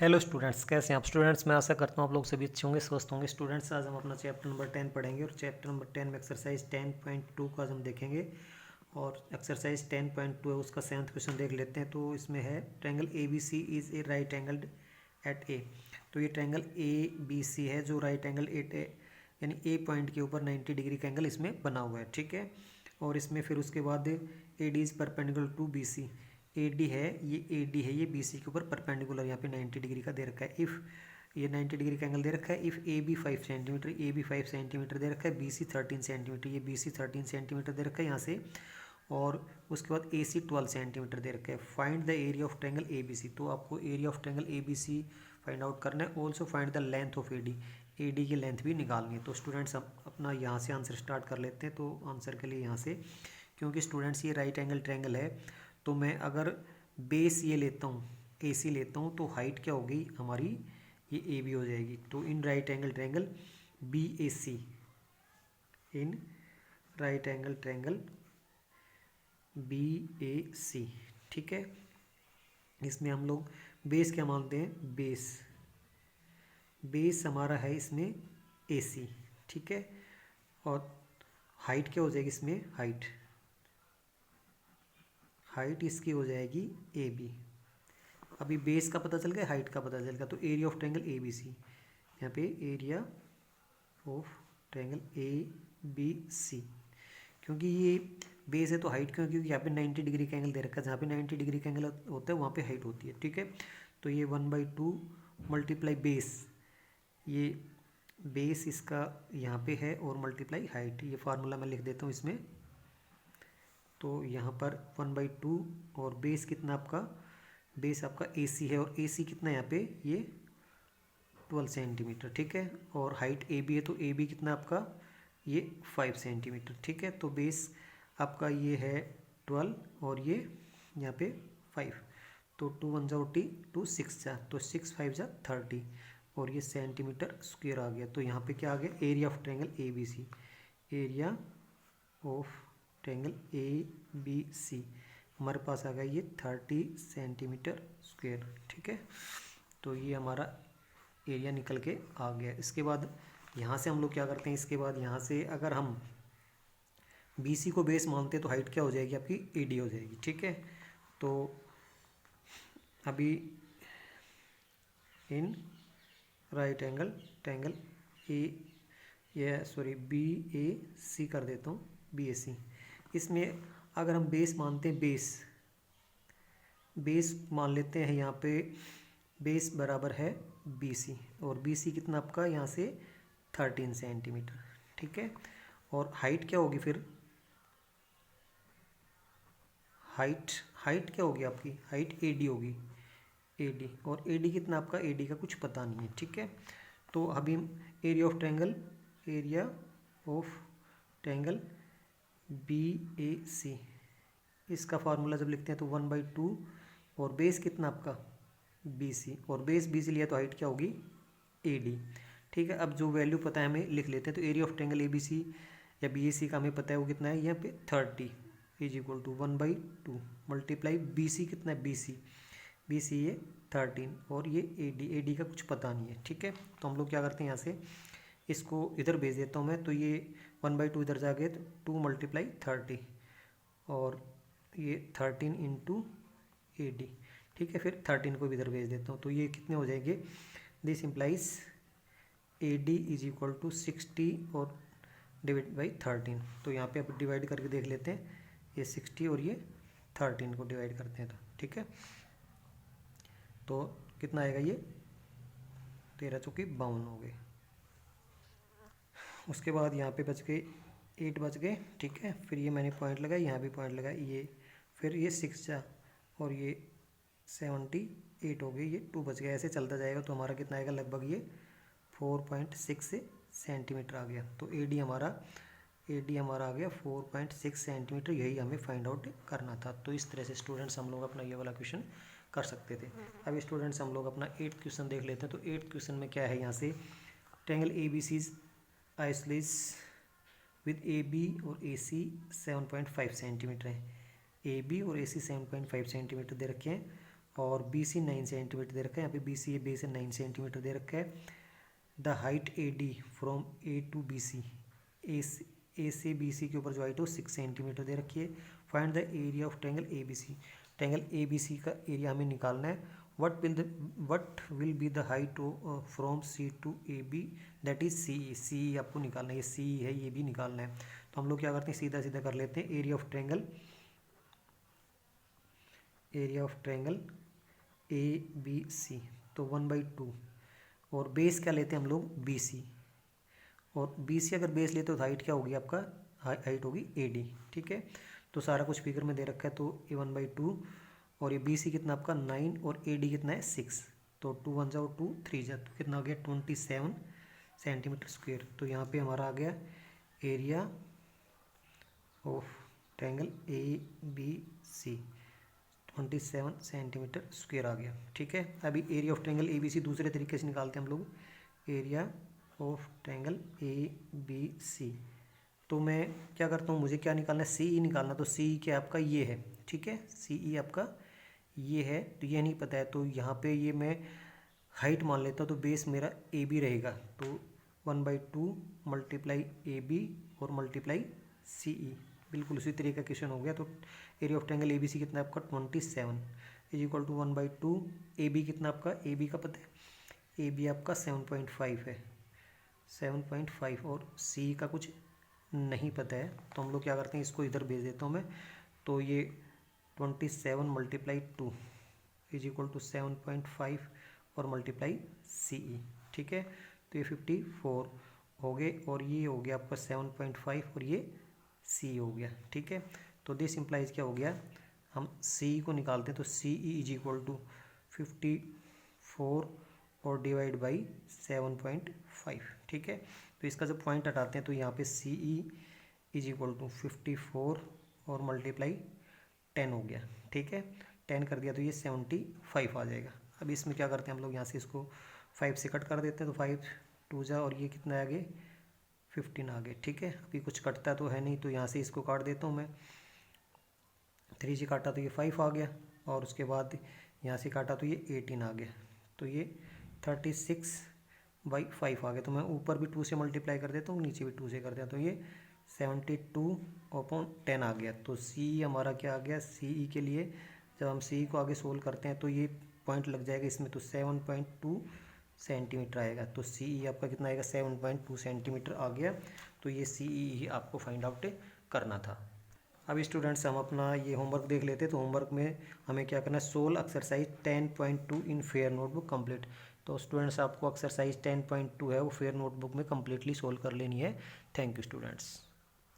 Hello students, कैसे हैं आप स्टूडेंट्स। मैं आशा करता हूँ आप लोग सभी अच्छे होंगे, स्वस्थ होंगे। स्टूडेंट्स, आज हम अपना चैप्टर नंबर 10 पढ़ेंगे और चैप्टर नंबर 10 में एक्सरसाइज 10.2 का आज हम देखेंगे। और एक्सरसाइज 10.2 है, उसका 7th क्वेश्चन देख लेते हैं। तो इसमें है triangle A B C is a right angled at A. तो ये ट्रायंगल ए बी सी है जो राइट एंगल एट ए यानी ए पॉइंट के ऊपर 90 डिग्री का एंगल इसमें बना हुआ है, ठीक है। और इसमें फिर उसके बाद A D is perpendicular to B C. A D है ये बी सी के ऊपर परपेंडिकुलर यहाँ पे 90 डिग्री का दे रखा है। इफ़ ये 90 डिग्री का एंगल दे रखा है। If A B 5 centimetre, A B 5 centimetre दे रखा है। बी सी 13 सेंटीमीटर, ये बी सी 13 सेंटीमीटर दे रखा है यहाँ से। और उसके बाद ए सी 12 सेंटीमीटर दे रखा है। Find the area of triangle A B C. तो आपको area of triangle A B C find out करना है। Also find the length of A D की लेंथ भी निकालनी है। तो स्टूडेंट्स हम अपना यहाँ से आंसर स्टार्ट कर लेते हैं। तो आंसर के लिए यहाँ से, क्योंकि स्टूडेंट्स ये राइट एंगल ट्रायंगल है, तो मैं अगर बेस ये लेता हूँ, ए सी लेता हूँ, तो हाइट क्या होगी हमारी, ये ए बी हो जाएगी। तो in right angle triangle B A C, in right angle triangle B A C, ठीक है। इसमें हम लोग बेस क्या मानते हैं, बेस हमारा है इसमें ए सी, ठीक है। और हाइट क्या हो जाएगी इसमें, हाइट इसकी हो जाएगी ए बी। अभी बेस का पता चल गया, हाइट का पता चल गया। तो area of triangle A B C, यहाँ पे area of triangle A B C, क्योंकि ये बेस है तो हाइट क्यों, क्योंकि यहाँ पे 90 डिग्री का एंगल दे रखा है। जहाँ पे 90 डिग्री का एंगल होता है वहाँ पे हाइट होती है, ठीक है। तो ये 1/2 मल्टीप्लाई बेस, ये बेस इसका यहाँ पे है और मल्टीप्लाई हाइट। ये फार्मूला मैं लिख देता हूँ इसमें। तो यहाँ पर 1/2 और बेस कितना आपका, बेस आपका ए सी है और ए सी कितना यहाँ पे, ये 12 सेंटीमीटर, ठीक है। और हाइट ए बी है तो ए बी कितना आपका, ये 5 सेंटीमीटर, ठीक है। तो बेस आपका ये है 12 और ये यहाँ पे 5। तो 2 1 जा 80, 2 6 जा, तो 6 5 जा 30 और ये सेंटीमीटर स्क्वायर आ गया। तो यहाँ पे क्या आ गया, area of triangle A B C, area of triangle A B C हमारे पास आ गया ये 30 सेंटीमीटर स्क्वायर, ठीक है। तो ये हमारा एरिया निकल के आ गया। इसके बाद यहाँ से हम लोग क्या करते हैं, इसके बाद यहाँ से अगर हम बी सी को बेस मानते हैं तो हाइट क्या हो जाएगी आपकी, ए डी हो जाएगी, ठीक है। तो अभी in right angle triangle B A C कर देता हूँ, बी ए सी। इसमें अगर हम बेस मानते हैं, बेस मान लेते हैं यहाँ पे, बेस बराबर है बी सी और बी सी कितना आपका यहाँ से 13 सेंटीमीटर, ठीक है। और हाइट क्या होगी फिर, हाइट क्या होगी आपकी, हाइट ए डी होगी, ए डी। और ए डी कितना आपका, ए डी का कुछ पता नहीं है, ठीक है। तो अभी area of triangle B A सी, इसका फार्मूला जब लिखते हैं तो 1/2 और बेस कितना आपका बी सी, और बेस बी सी लिया तो हाइट क्या होगी ए डी, ठीक है। अब जो वैल्यू पता है हमें लिख लेते हैं। तो area of triangle A B C या बी ए सी का हमें पता है वो कितना है, यहाँ पे 30 is equal to 1/2 multiply B C कितना है, बी सी ये 13 और ये ए डी का कुछ पता नहीं है, ठीक है। तो हम लोग क्या करते हैं, यहाँ से इसको इधर भेज देता हूँ मैं। तो ये 1/2 इधर जाके 2 मल्टीप्लाई 30 और ये 13 इंटू ए डी, ठीक है। फिर 13 को भी इधर भेज देता हूँ। तो ये कितने हो जाएंगे, this implies A D is equal to 60 और डिवाइड बाई 13। तो यहाँ पे आप डिवाइड करके देख लेते हैं, ये 60 और ये 13 को डिवाइड करते हैं तो, ठीक है। तो कितना आएगा, ये 13 चौकी 52 हो गए। उसके बाद यहाँ पे बच गए 8 बच गए, ठीक है। फिर ये मैंने पॉइंट लगाया, यहाँ भी पॉइंट लगाया, ये फिर ये 6 जा और ये 78 हो गई, ये 2 बच गया। ऐसे चलता जाएगा तो हमारा कितना आएगा, लगभग ये 4.6 सेंटीमीटर आ गया। तो ए डी हमारा आ गया 4.6 सेंटीमीटर। यही हमें फाइंड आउट करना था। तो इस तरह से स्टूडेंट्स हम लोग अपना ये वाला क्वेश्चन कर सकते थे। अब स्टूडेंट्स हम लोग अपना 8th क्वेश्चन देख लेते हैं। तो 8th क्वेश्चन में क्या है, यहाँ से triangle A B C isosceles with A B और ए सी 7.5 सेंटीमीटर है। ए बी और ए सी 7.5 सेंटीमीटर दे रखे हैं और बी सी 9 सेंटीमीटर दे रखा है, यहाँ पे बी सी बेस है 9 सेंटीमीटर दे रखा है। The height A D from A to B C, A से बी सी के ऊपर जो हाइट है वो 6 सेंटीमीटर दे रखी है। Find the area of triangle A B C, triangle A B C का एरिया हमें निकालना है। What will be the height from C to A B, that is C E, C E आपको निकालना है, ये सी ई है, ये भी निकालना है। तो हम लोग क्या करते हैं, सीधा सीधा कर लेते हैं। Area of triangle A B C, तो 1/2, और बेस क्या लेते हैं हम लोग, बी सी, और बी सी अगर बेस लेते हो तो हाइट क्या होगी आपका, हाइट होगी ए डी। ठीक है, तो सारा कुछ फिगर में दे रखा है। तो ए 1/2 और ये बी सी कितना आपका 9 और ए डी कितना है 6, तो 2 1 जाओ 2 3 जा, तो कितना आ गया 27 सेंटीमीटर स्क्वेयर। तो यहाँ पे हमारा आ गया area of triangle A B C 27 centimetre square आ गया। ठीक है, अभी area of triangle A B C दूसरे तरीके से निकालते हैं हम लोग। Area of triangle A B C, तो मैं क्या करता हूँ, मुझे क्या निकालना है, सी ई निकालना। तो सी ई क्या आपका ये है, ठीक है, सी ई आपका ये है, तो ये नहीं पता है, तो यहाँ पे ये मैं हाइट मान लेता हूँ, तो बेस मेरा ए बी रहेगा। तो 1/2 मल्टीप्लाई ए बी और मल्टीप्लाई सी ई, बिल्कुल उसी तरीके का क्वेश्चन हो गया। तो area of triangle A B C कितना है आपका 27 is equal to 1/2, A B कितना आपका, ए बी का पता है, ए बी आपका 7.5 है, 7.5, और सी का कुछ नहीं पता है। तो हम लोग क्या करते हैं, इसको इधर भेज देता हूँ मैं। तो ये 27 मल्टीप्लाई 2 इज इक्वल टू 7.5 और मल्टीप्लाई सी ई। ठीक है, तो ये 54 हो गए, और ये हो गया आपका 7.5 और ये सी हो गया। ठीक है, तो दिस इम्प्लाइज क्या हो गया, हम सी को निकालते हैं। तो सी ई इज इक्वल टू 54 और डिवाइड बाई 7.5। ठीक है, तो इसका जब पॉइंट हटाते हैं तो यहाँ पे सी ई इज इक्वल टू 54 और मल्टीप्लाई 10 हो गया। ठीक है, 10 कर दिया तो ये 75 आ जाएगा। अब इसमें क्या करते हैं हम लोग, यहाँ से इसको 5 से कट कर देते हैं, तो 5 2 जा, और ये कितना आ गए 15 आ गए। ठीक है, अभी कुछ कटता तो है नहीं, तो यहाँ से इसको काट देता हूँ मैं। 3 से काटा तो ये 5 आ गया, और उसके बाद यहाँ से काटा तो ये 18 आ गया, तो ये 36/5 आ गया। तो मैं ऊपर भी 2 से मल्टीप्लाई कर देता हूँ, नीचे भी 2 से कर दिया, तो ये 72/10 आ गया। तो सी हमारा क्या आ गया, सी के लिए जब हम सी को आगे सोल्व करते हैं तो ये पॉइंट लग जाएगा इसमें, तो 7.2 सेंटीमीटर आएगा। तो सी आपका कितना आएगा, 7.2 सेंटीमीटर आ गया। तो ये सी ही आपको फाइंड आउट करना था। अब स्टूडेंट्स हम अपना ये होमवर्क देख लेते हैं। तो होमवर्क में हमें क्या करना है, सोल्व एक्सरसाइज 10.2 इन फेयर नोटबुक कंप्लीट। तो स्टूडेंट्स आपको एक्सरसाइज 10.2 है वो फेयर नोटबुक में कम्प्लीटली सोल्व कर लेनी है। Thank you students.